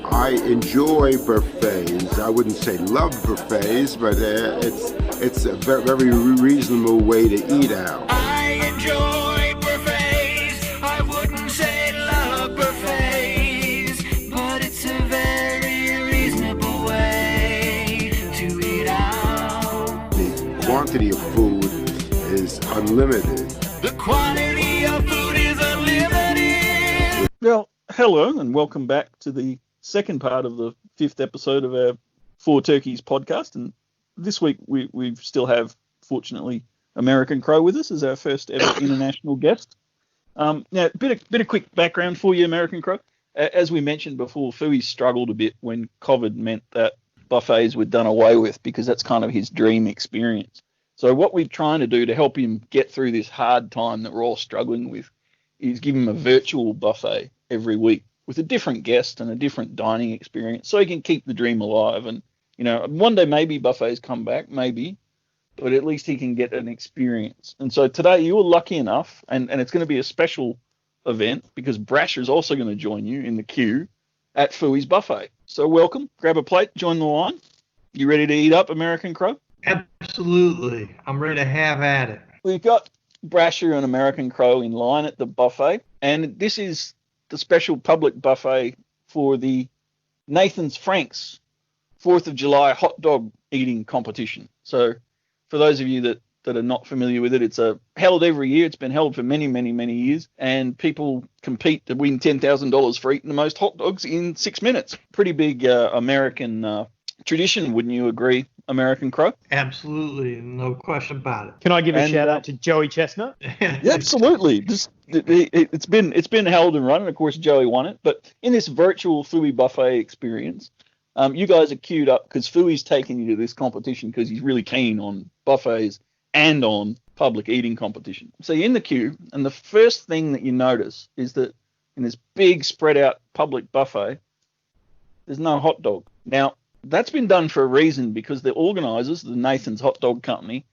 I enjoy buffets. I wouldn't say love buffets, but it's a very reasonable way to eat out. I enjoy buffets. I wouldn't say love buffets, but it's a very reasonable way to eat out. The quantity of food is unlimited. The quantity of food is unlimited. Well, hello and welcome back to the second part of the fifth episode of our Four Turkeys podcast. And this week we still have, fortunately, American Crow with us as our first ever international guest. Now, a bit of quick background for you, American Crow. As we mentioned before, Fuey struggled a bit when COVID meant that buffets were done away with because that's kind of his dream experience. So what we're trying to do to help him get through this hard time that we're all struggling with is give him a virtual buffet every week with a different guest and a different dining experience so he can keep the dream alive. And, you know, one day maybe buffets come back, maybe, but at least he can get an experience. And so today you were lucky enough, and it's going to be a special event because Brash is also going to join you in the queue at Fuey's Buffet. So welcome, grab a plate, join the line. You ready to eat up, American Crow? Absolutely. I'm ready to have at it. We've got Brasher and American Crow in line at the buffet, and this is the special public buffet for the Nathan's Franks 4th of July hot dog eating competition. So for those of you that are not familiar with it, it's held every year. It's been held for many, many, many years, and people compete to win $10,000 for eating the most hot dogs in 6 minutes. Pretty big American tradition, wouldn't you agree, American Crow? Absolutely, no question about it. Can I give a shout out to Joey Chestnut? Yeah, absolutely. It's been held and run, and of course Joey won it. But in this virtual Fuey buffet experience, you guys are queued up because Fuey's taking you to this competition because he's really keen on buffets and on public eating competition. So you're in the queue, and the first thing that you notice is that in this big spread out public buffet, there's no hot dog. Now, that's been done for a reason because the organisers, the Nathan's Hot Dog Company,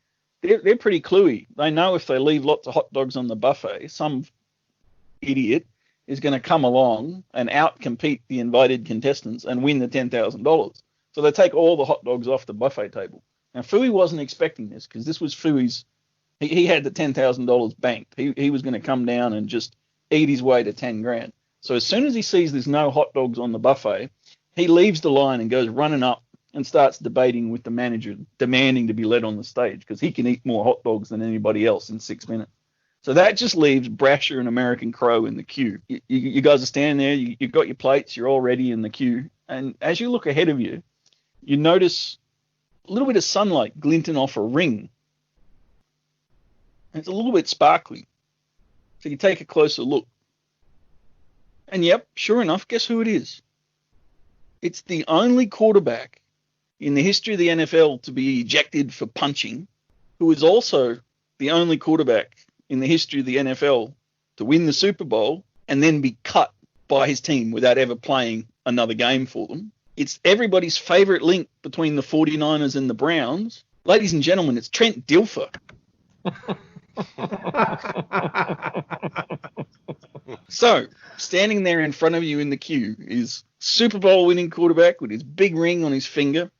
they're pretty cluey. They know if they leave lots of hot dogs on the buffet, some idiot is going to come along and out-compete the invited contestants and win the $10,000. So they take all the hot dogs off the buffet table. Now, Fuey wasn't expecting this because this was Fuey's. He had the $10,000 banked. He was going to come down and just eat his way to 10 grand. So as soon as he sees there's no hot dogs on the buffet, he leaves the line and goes running up and starts debating with the manager, demanding to be led on the stage because he can eat more hot dogs than anybody else in 6 minutes. So that just leaves Brasher and American Crow in the queue. You guys are standing there, you've got your plates, you're all ready in the queue. And as you look ahead of you, you notice a little bit of sunlight glinting off a ring. And it's a little bit sparkly. So you take a closer look. And yep, sure enough, guess who it is? It's the only quarterback in the history of the NFL to be ejected for punching, who is also the only quarterback in the history of the NFL to win the Super Bowl and then be cut by his team without ever playing another game for them. It's everybody's favorite link between the 49ers and the Browns. Ladies and gentlemen, it's Trent Dilfer. So, standing there in front of you in the queue is Super Bowl winning quarterback with his big ring on his finger,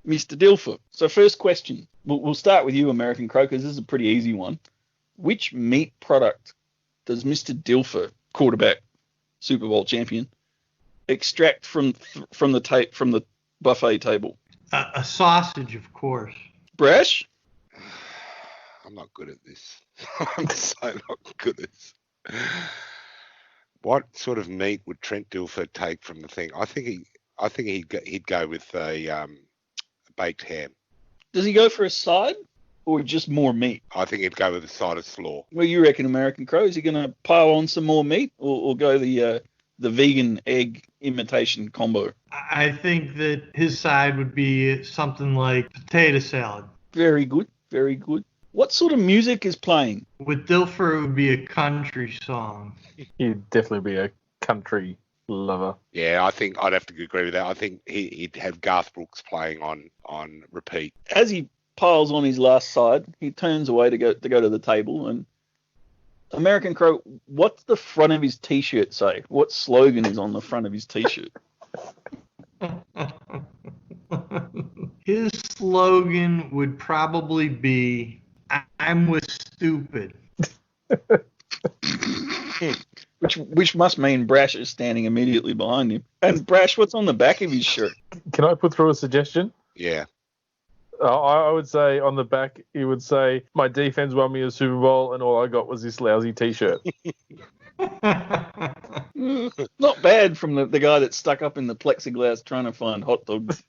Mr. Dilfer. So first question, we'll start with you, American Crow, because this is a pretty easy one. Which meat product does Mr. Dilfer, quarterback, Super Bowl champion, extract from the buffet table? A sausage, of course. Brash? I'm not good at this. I'm so not good at this. What sort of meat would Trent Dilfer take from the thing? I think he'd go with a baked ham. Does he go for a side or just more meat? I think he'd go with a side of slaw. Well, you reckon, American Crow? Is he going to pile on some more meat or go the vegan egg imitation combo? I think that his side would be something like potato salad. Very good, very good. What sort of music is playing? With Dilfer, it would be a country song. He'd definitely be a country lover. Yeah, I think I'd have to agree with that. I think he'd have Garth Brooks playing on repeat. As he piles on his last side, he turns away to go to the table. And American Crow, what's the front of his T-shirt say? What slogan is on the front of his T-shirt? His slogan would probably be, "I'm with stupid." Which must mean Brash is standing immediately behind him. And Brash, what's on the back of his shirt? Can I put through a suggestion? Yeah. I would say on the back, he would say, "My defense won me a Super Bowl, and all I got was this lousy T-shirt." Not bad from the guy that's stuck up in the plexiglass trying to find hot dogs.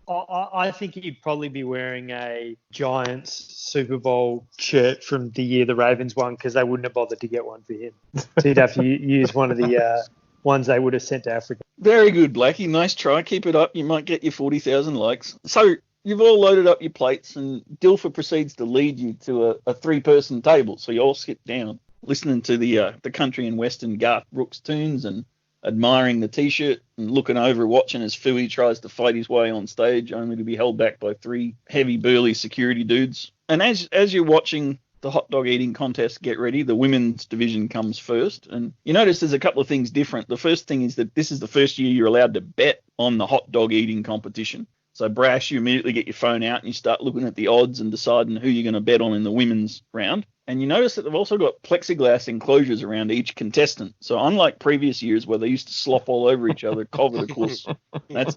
I think he'd probably be wearing a Giants Super Bowl shirt from the year the Ravens won, because they wouldn't have bothered to get one for him. So he'd have to use one of the ones they would have sent to Africa. Very good, Blackie. Nice try. Keep it up. You might get your 40,000 likes. So you've all loaded up your plates, and Dilfer proceeds to lead you to a three-person table. So you all sit down, listening to the country and western Garth Brooks tunes and admiring the T-shirt and looking over, watching as Fuey tries to fight his way on stage, only to be held back by three heavy, burly security dudes. And as you're watching the hot dog eating contest get ready, the women's division comes first. And you notice there's a couple of things different. The first thing is that this is the first year you're allowed to bet on the hot dog eating competition. So Brash, you immediately get your phone out and you start looking at the odds and deciding who you're going to bet on in the women's round. And you notice that they've also got plexiglass enclosures around each contestant. So unlike previous years where they used to slop all over each other, COVID, of course,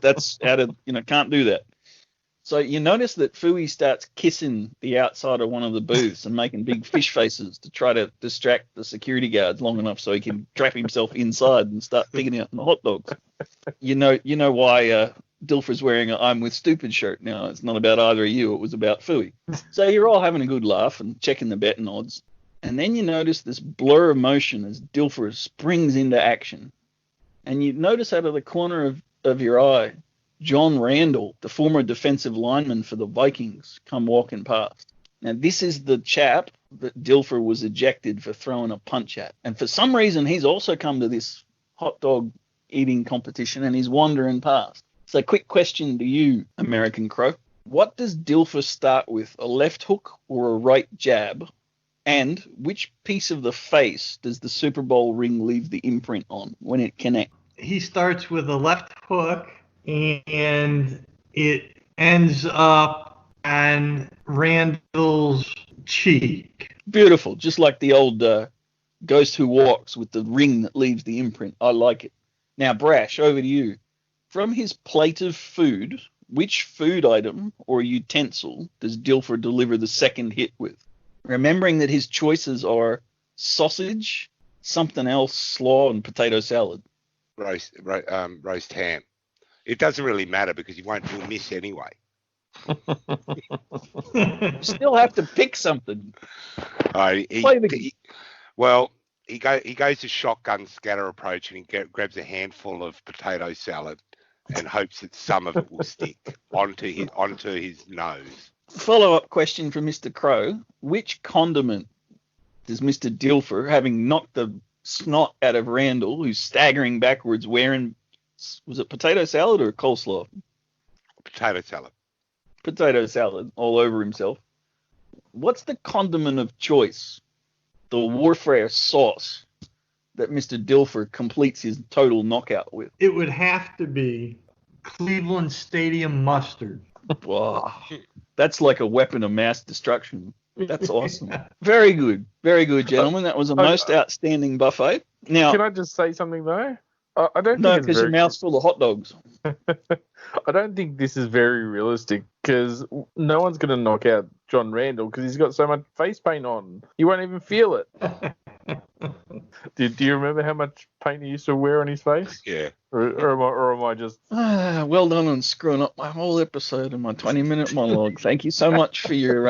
that's out of, can't do that. So you notice that Fuey starts kissing the outside of one of the booths and making big fish faces to try to distract the security guards long enough so he can trap himself inside and start picking out the hot dogs. You know why Dilfer's wearing a "I'm with stupid" shirt now. It's not about either of you. It was about Fuey. So you're all having a good laugh and checking the betting odds. And then you notice this blur of motion as Dilfer springs into action. And you notice out of the corner of your eye, John Randall, the former defensive lineman for the Vikings, come walking past. Now, this is the chap that Dilfer was ejected for throwing a punch at. And for some reason, he's also come to this hot dog eating competition and he's wandering past. So quick question to you, American Crow. What does Dilfer start with, a left hook or a right jab? And which piece of the face does the Super Bowl ring leave the imprint on when it connects? He starts with a left hook, and it ends up on Randall's cheek. Beautiful, just like the old Ghost Who Walks with the ring that leaves the imprint. I like it. Now, Brash, over to you. From his plate of food, which food item or utensil does Dilfer deliver the second hit with? Remembering that his choices are sausage, something else, slaw, and potato salad. Roast ham. It doesn't really matter because you'll miss anyway. You still have to pick something. He goes to shotgun scatter approach and he grabs a handful of potato salad and hopes that some of it will stick onto his nose. Follow-up question from Mr. Crow. Which condiment does Mr. Dilfer, having knocked the snot out of Randall, who's staggering backwards wearing, was it potato salad or coleslaw? Potato salad. Potato salad all over himself. What's the condiment of choice, the warfare sauce, that Mr. Dilfer completes his total knockout with? It would have to be Cleveland Stadium mustard. Wow. That's like a weapon of mass destruction. That's awesome. Very good. Very good, gentlemen. That was a most outstanding buffet. Now, can I just say something, though? I don't no, think because your mouth's full of hot dogs. I don't think this is very realistic because no one's going to knock out John Randall because he's got so much face paint on. You won't even feel it. Do you remember how much paint he used to wear on his face? Yeah. Or am I just... Well done on screwing up my whole episode and my 20-minute monologue. Thank you so much for your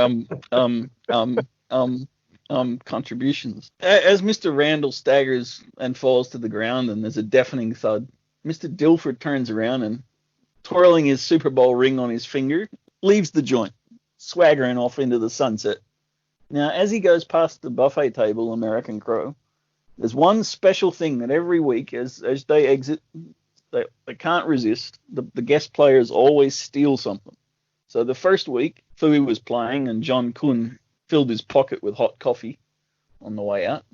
contributions. As Mr. Randall staggers and falls to the ground and there's a deafening thud, Mr. Dilfer turns around and, twirling his Super Bowl ring on his finger, leaves the joint, swaggering off into the sunset. Now, as he goes past the buffet table, American Crow, there's one special thing that every week, as they exit, they can't resist. The guest players always steal something. So the first week, Fuey was playing and John Kuhn filled his pocket with hot coffee on the way out.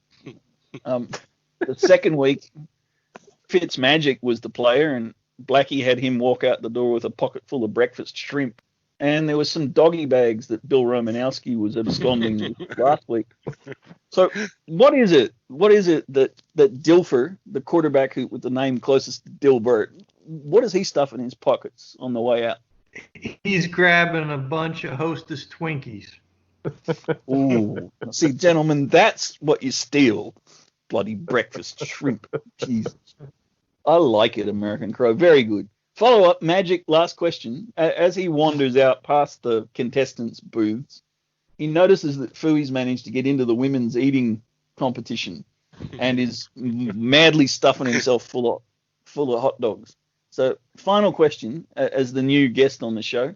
The second week, Fitzmagic was the player and Blackie had him walk out the door with a pocket full of breakfast shrimp. And there was some doggy bags that Bill Romanowski was absconding with last week. So what is it? What is it that Dilfer, the quarterback with the name closest to Dilbert, what is he stuffing in his pockets on the way out? He's grabbing a bunch of Hostess Twinkies. Ooh, see, gentlemen, that's what you steal. Bloody breakfast shrimp. Jesus. I like it, American Crow. Very good. Follow up, Magic, last question. As he wanders out past the contestants' booths, he notices that Fuey's managed to get into the women's eating competition and is madly stuffing himself full of hot dogs. So, final question, as the new guest on the show,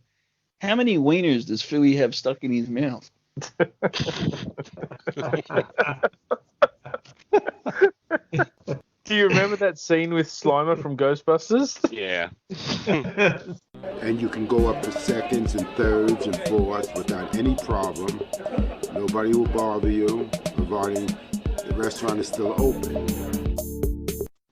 how many wieners does Fuey have stuck in his mouth? Do you remember that scene with Slimer from Ghostbusters? Yeah. And you can go up to seconds and thirds and fourths without any problem. Nobody will bother you, providing the restaurant is still open.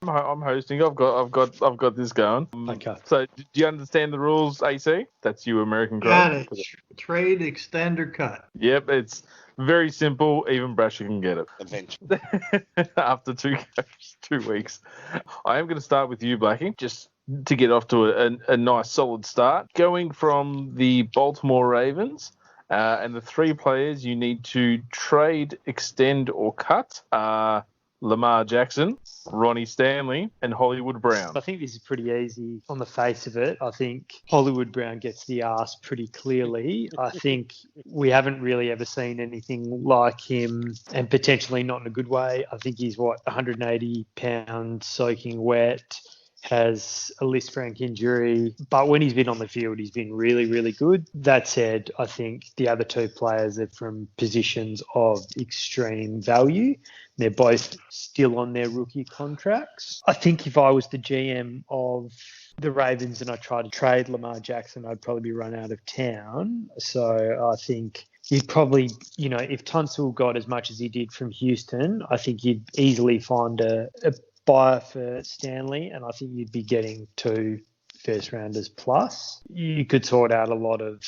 I'm hosting. I've got this going. Okay. So, do you understand the rules, AC? That's you, American Crow. Got it. Trade, extend, or cut. Yep, it's very simple. Even Brasher can get it. Eventually. After 2 weeks. I am going to start with you, Blackie, just to get off to a nice solid start. Going from the Baltimore Ravens, and the 3 players you need to trade, extend, or cut are Lamar Jackson, Ronnie Stanley, and Hollywood Brown. I think this is pretty easy on the face of it. I think Hollywood Brown gets the arse pretty clearly. I think we haven't really ever seen anything like him, and potentially not in a good way. I think he's, 180 pounds soaking wet, has a Lisfranc injury, but when he's been on the field, he's been really, really good. That said, I think the other 2 players are from positions of extreme value. They're both still on their rookie contracts. I think if I was the GM of the Ravens and I tried to trade Lamar Jackson, I'd probably be run out of town. So I think you'd probably, if Tunsil got as much as he did from Houston, I think you'd easily find a buyer for Stanley, and I think you'd be getting 2 first-rounders plus. You could sort out a lot of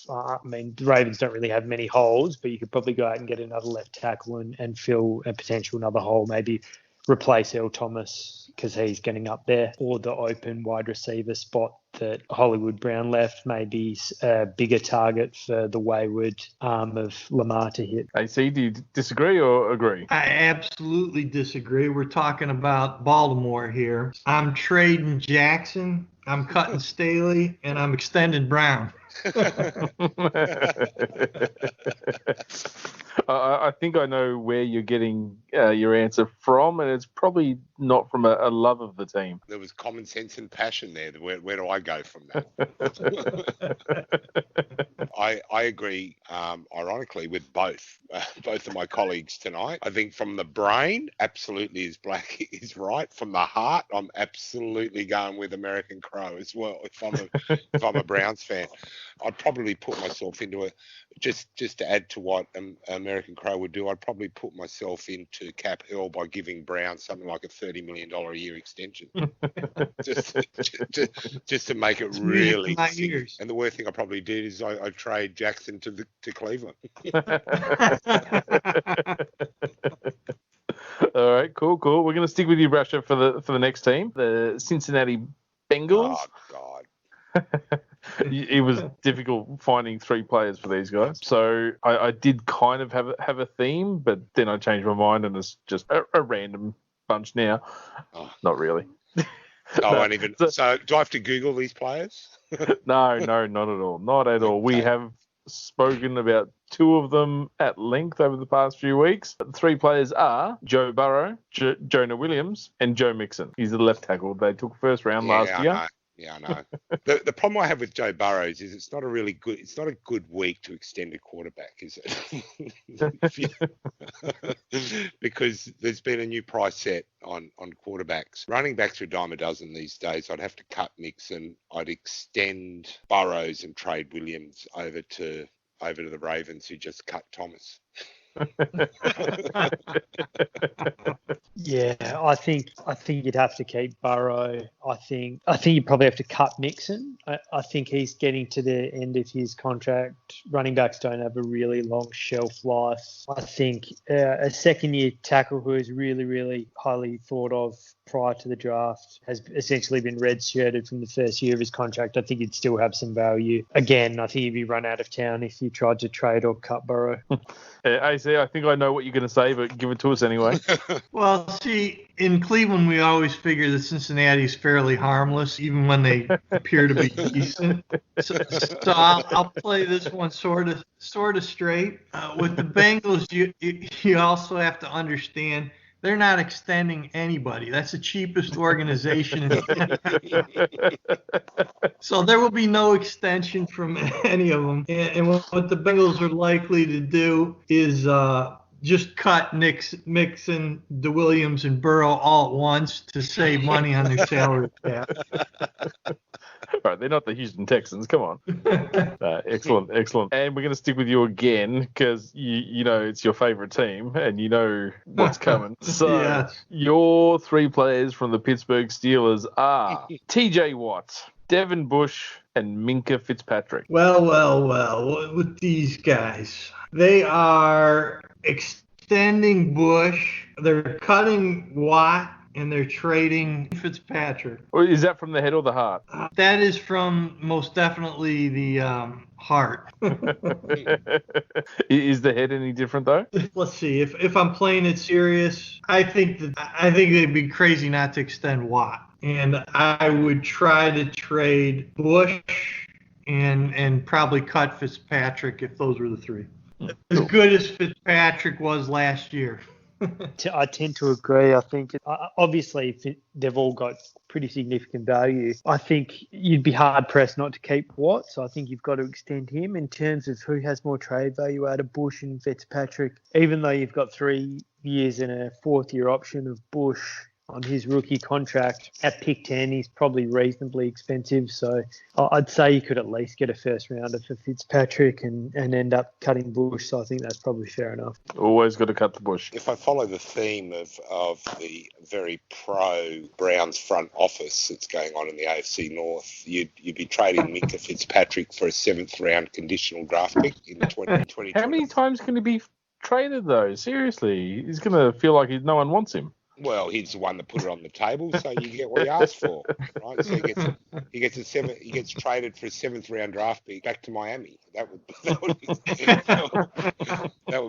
the Ravens don't really have many holes, but you could probably go out and get another left tackle and fill a potential another hole, maybe replace Earl Thomas because he's getting up there, or the open wide receiver spot that Hollywood Brown left, maybe a bigger target for the wayward arm of Lamar to hit. AC, do you disagree or agree? I absolutely disagree. We're talking about Baltimore here. I'm trading Jackson, I'm cutting Staley, and I'm extending Brown. I think I know where you're getting your answer from, and it's probably not from a love of the team. There was common sense and passion there. Where do I go from that? I agree, ironically, with both of my colleagues tonight. I think from the brain, absolutely, as Black is right. From the heart, I'm absolutely going with American Crow as well. If I'm a Browns fan, I'd probably put myself into it. Just to add to what American Crow would do, I'd probably put myself into cap hell by giving Brown something like a $30 million a year extension, just to make it really. And the worst thing I probably did is I trade Jackson to Cleveland. All right, cool. We're going to stick with you, Brasher, for the next team, the Cincinnati Bengals. Oh God. It was difficult finding 3 players for these guys. So I did kind of have a theme, but then I changed my mind and it's just a random bunch now. Oh. Not really. I won't even. So do I have to Google these players? No, not at all. Not at all. We have spoken about 2 of them at length over the past few weeks. The 3 players are Joe Burrow, Jonah Williams, and Joe Mixon. He's the left tackle. They took first round last year. Yeah, I know. The problem I have with Joe Burrows is it's not a good week to extend a quarterback, is it? Because there's been a new price set on quarterbacks. Running backs are a dime a dozen these days. I'd have to cut Mixon. I'd extend Burrows and trade Williams over to the Ravens, who just cut Thomas. Yeah, I think you'd have to keep Burrow. I think you'd probably have to cut Mixon. I think he's getting to the end of his contract. Running backs don't have a really long shelf life. I think a second-year tackle who is really, really highly thought of prior to the draft has essentially been redshirted from the first year of his contract. I think he'd still have some value. Again, I think he'd be run out of town if you tried to trade or cut Burrow. AC, I think I know what you're going to say, but give it to us anyway. Well, see, in Cleveland, we always figure that Cincinnati's fairly harmless, even when they appear to be decent. So I'll play this one sort of straight. With the Bengals, you also have to understand they're not extending anybody. That's the cheapest organization. So there will be no extension from any of them. And what the Bengals are likely to do is just cut Mixon, DeWilliams, and Burrow all at once to save money on their salary cap. All right, they're not the Houston Texans. Come on. Excellent. And we're going to stick with you again because you know it's your favorite team and you know what's coming. So Yes. Your three players from the Pittsburgh Steelers are TJ Watt, Devin Bush, and Minkah Fitzpatrick. Well, with these guys, they are extending Bush, they're cutting Watt, and they're trading Fitzpatrick. Or is that from the head or the heart? That is from most definitely the heart. Is the head any different though? Let's see. If I'm playing it serious, I think they'd be crazy not to extend Watt, and I would try to trade Bush and probably cut Fitzpatrick if those were the three. As good as Fitzpatrick was last year. I tend to agree. I think obviously they've all got pretty significant value. I think you'd be hard pressed not to keep Watt, so I think you've got to extend him. In terms of who has more trade value out of Bush and Fitzpatrick, even though you've got 3 years and a 4th-year option of Bush on his rookie contract at pick 10, he's probably reasonably expensive. So I'd say you could at least get a first rounder for Fitzpatrick and end up cutting Bush. So I think that's probably fair enough. Always got to cut the Bush. If I follow the theme of the very pro Browns front office that's going on in the AFC North, you'd be trading Minkah Fitzpatrick for a 7th round conditional draft pick in 2020. How many times can he be traded though? Seriously, he's going to feel like no one wants him. Well, he's the one that put it on the table, so you get what he asked for, right? So he gets traded for a 7th round draft pick back to Miami. That would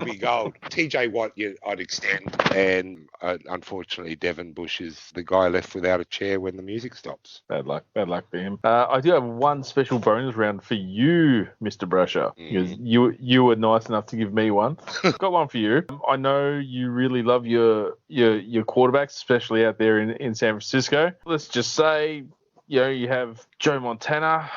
be gold. TJ Watt, I'd extend, and unfortunately, Devin Bush is the guy left without a chair when the music stops. Bad luck for him. I do have one special bonus round for you, Mr. Brasher, because you were nice enough to give me one. I've got one for you. I know you really love your quarterbacks, especially out there in San Francisco. Let's just say, you have Joe Montana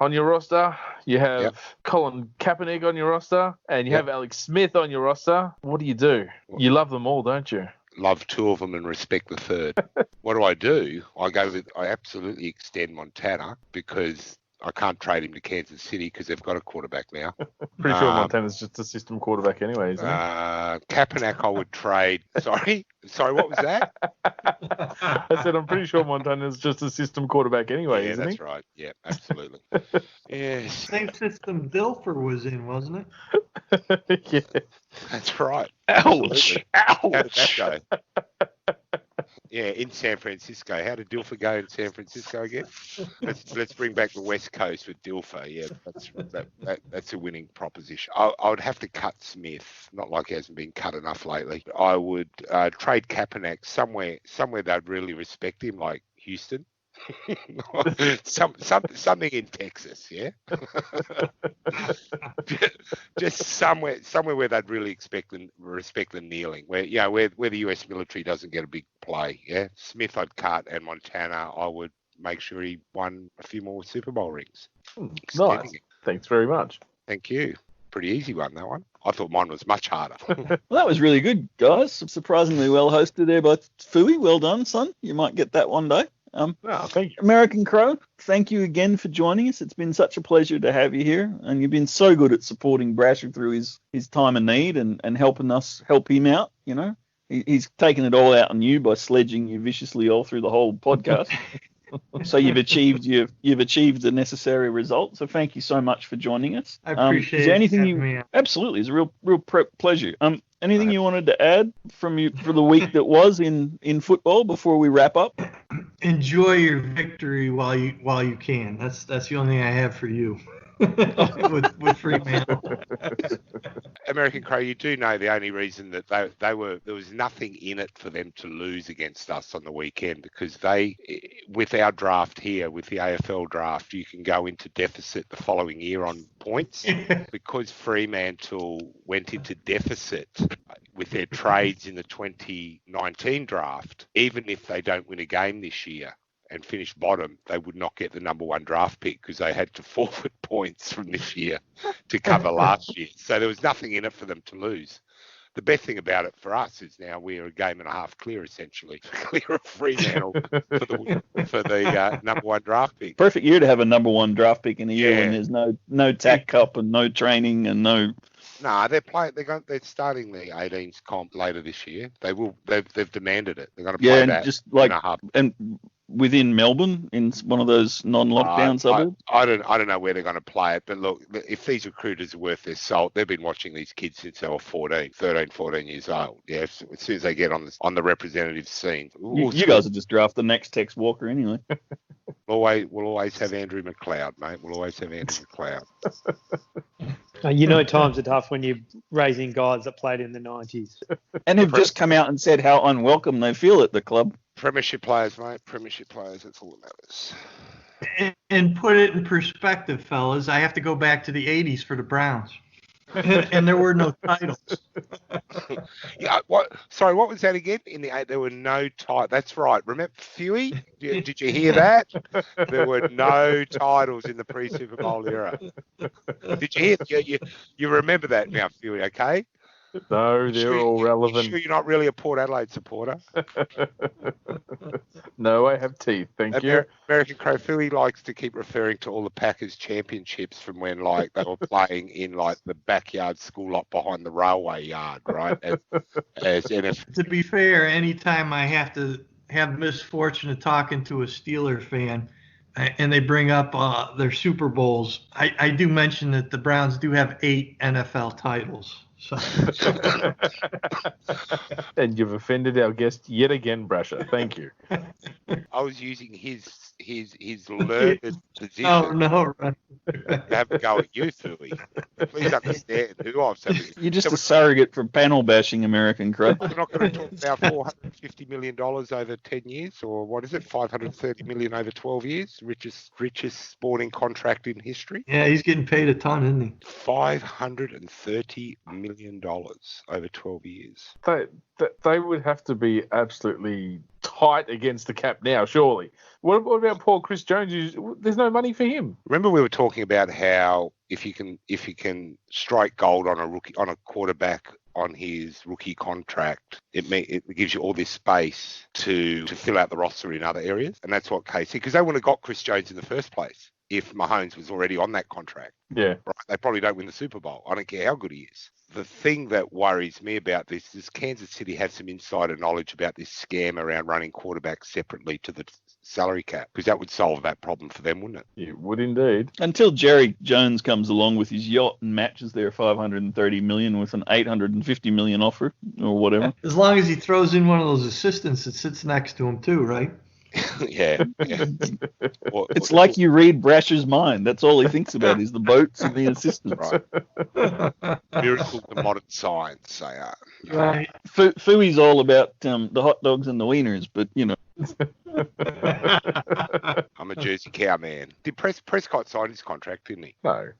on your roster, you have Colin Kaepernick on your roster, and you have Alex Smith on your roster. What do? You love them all, don't you? Love 2 of them and respect the 3rd. What do? I absolutely extend Montana because I can't trade him to Kansas City because they've got a quarterback now. Pretty sure Montana's just a system quarterback anyway, isn't he? Kaepernick I would trade. Sorry, what was that? I said I'm pretty sure Montana's just a system quarterback anyway, isn't he? Yeah, that's right. Yeah, absolutely. Yes. Same system Dilfer was in, wasn't it? Yeah. That's right. Ouch. Absolutely. How did that go? Yeah, in San Francisco. How did Dilfer go in San Francisco again? Let's bring back the West Coast with Dilfer. Yeah, that's a winning proposition. I would have to cut Smith. Not like he hasn't been cut enough lately. I would trade Kaepernick somewhere they'd really respect him, like Houston. Something in Texas, yeah. Just somewhere where they'd really respect the kneeling, where the US military doesn't get a big play. Yeah, Smith I'd cut, and Montana I would make sure he won a few more Super Bowl rings. Nice. Thanks very much. Thank you. Pretty easy one, that one. I thought mine was much harder. Well, that was really good, guys. Surprisingly well hosted there by Fuey. Well done, son. You might get that one day. Thank you. American Crow, thank you again for joining us. It's been such a pleasure to have you here, and you've been so good at supporting Brasher through his time of need and helping us help him out. You know, he's taken it all out on you by sledging you viciously all through the whole podcast. So you've achieved the necessary result. So thank you so much for joining us. I appreciate is there anything having me on. Absolutely, it's a real pleasure. Anything you wanted to add for the week that was in football before we wrap up? Enjoy your victory while you can. That's the only thing I have for you. with Fremantle. American Crow, you do know the only reason that there was nothing in it for them to lose against us on the weekend, because with our draft here, with the AFL draft, you can go into deficit the following year on points. Because Fremantle went into deficit with their trades in the 2019 draft, even if they don't win a game this year and finish bottom, they would not get the number one draft pick because they had to forfeit points from this year to cover last year. So there was nothing in it for them to lose. The best thing about it for us is now we're a game and a half clear, essentially, clear of Fremantle for the number one draft pick. Perfect year to have a number one draft pick in a year when there's no TAC Cup and no training and no. No, they're starting the 18s comp later this year. They've demanded it. They're going to play that just in a hub. And within Melbourne, in one of those non-lockdown suburbs. I don't know where they're going to play it, but look, if these recruiters are worth their salt, they've been watching these kids since they were 13, 14 years old. Yeah, as soon as they get on the representative scene. You guys will just draft the next Tex Walker anyway. We'll always have Andrew McLeod, mate. We'll always have Andrew McLeod. Times are tough when you're raising guys that played in the 90s. And have just come out and said how unwelcome they feel at the club. Premiership players, mate. Premiership players. That's all that matters. And put it in perspective, fellas, I have to go back to the 80s for the Browns. And there were no titles. Yeah. Sorry, what was that again? In the 80s, there were no titles. That's right. Remember Fuey? Did you hear that? There were no titles in the pre-Super Bowl era. Did you hear? You remember that now, Fuey? Okay. No, they're all relevant. Sure, you're not really a Port Adelaide supporter. No, I have teeth. Thank you. American Crow Fuey likes to keep referring to all the Packers championships from when, like, they were playing in like the backyard school lot behind the railway yard, right? As NFL. To be fair, anytime I have to have misfortune of talking to a Steeler fan, and they bring up their Super Bowls, I do mention that the Browns do have 8 NFL titles. So. And you've offended our guest yet again, Brasher. Thank you. I was using his learned position. Oh no! Right. To have a go at you, Fuey. Please understand who I've said. You're just a surrogate for panel bashing, American Crow. We're not going to talk about $450 million over 10 years, or what is it, $530 million over 12 years? Richest sporting contract in history. Yeah, he's getting paid a ton, isn't he? $530 million over 12 years. They would have to be absolutely tight against the cap now, surely. What about poor Chris Jones? There's no money for him. Remember we were talking about how if you can strike gold on a quarterback on his rookie contract, it gives you all this space to fill out the roster in other areas, and that's what KC, because they wouldn't have got Chris Jones in the first place if Mahomes was already on that contract. Yeah. Right? They probably don't win the Super Bowl. I don't care how good he is. The thing that worries me about this is Kansas City have some insider knowledge about this scam around running quarterbacks separately to the salary cap, because that would solve that problem for them, wouldn't it? It would indeed. Until Jerry Jones comes along with his yacht and matches their $530 million with an $850 million offer or whatever. As long as he throws in one of those assistants that sits next to him too, right? Yeah. It's like you read Brasher's mind. That's all he thinks about is the boats and the assistants. Right. Miracles of modern science, they are. Right. Fuey's all about the hot dogs and the wieners, but, you know. I'm a Jersey cow man. Did Prescott sign his contract, didn't he? No.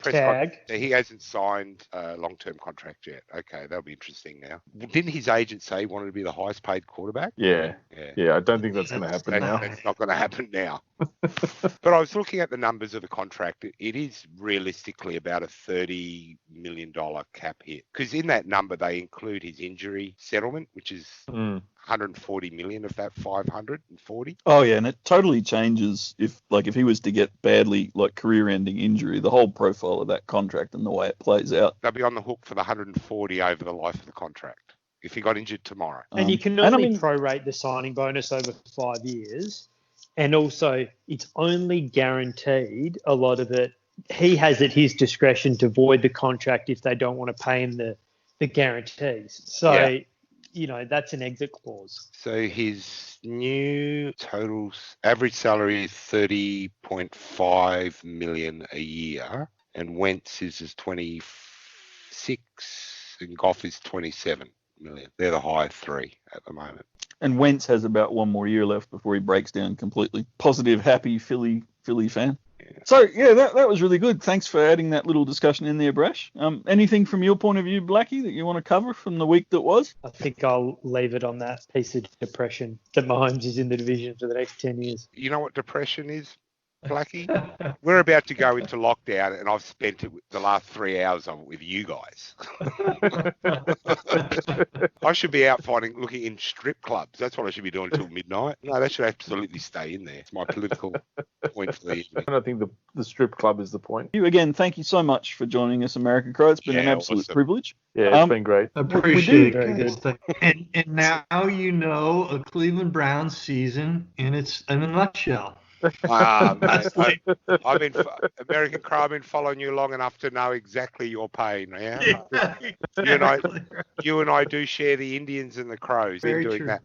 Tag. He hasn't signed a long-term contract yet. Okay, that'll be interesting now. Didn't his agent say he wanted to be the highest-paid quarterback? Yeah. I don't think that's going to happen now. That's not going to happen now. But I was looking at the numbers of the contract. It is realistically about a $30 million cap hit. Because in that number, they include his injury settlement, which is 140 million of that 540. Oh yeah, and it totally changes if he was to get badly career-ending injury, the whole profile of that contract and the way it plays out. They'll be on the hook for the 140 over the life of the contract if he got injured tomorrow. And you can only prorate the signing bonus over 5 years. And also, it's only guaranteed, a lot of it. He has at his discretion to void the contract if they don't want to pay him the guarantees. So, that's an exit clause. So his new total average salary is 30.5 million a year, and Wentz's is 26, and Goff is 27 million. They're the high three at the moment. And Wentz has about one more year left before he breaks down completely. Positive, happy Philly fan. Yeah. So, that was really good. Thanks for adding that little discussion in there, Brash. Anything from your point of view, Blackie, that you want to cover from the week that was? I think I'll leave it on that piece of depression that Mahomes is in the division for the next 10 years. You know what depression is, Blackie? We're about to go into lockdown, and I've spent the last 3 hours of it with you guys. I should be out looking in strip clubs. That's what I should be doing until midnight. No, that should absolutely stay in there. It's my political point for the evening. I think the strip club is the point. Thank you so much for joining us, American Crow. It's been an absolute privilege. Yeah, it's been great. Appreciate it. Very good. And now you know a Cleveland Browns season in a nutshell. Mate, American Crow, I've been following you long enough to know exactly your pain. Yeah? You and I do share the Indians and the Crows in doing that.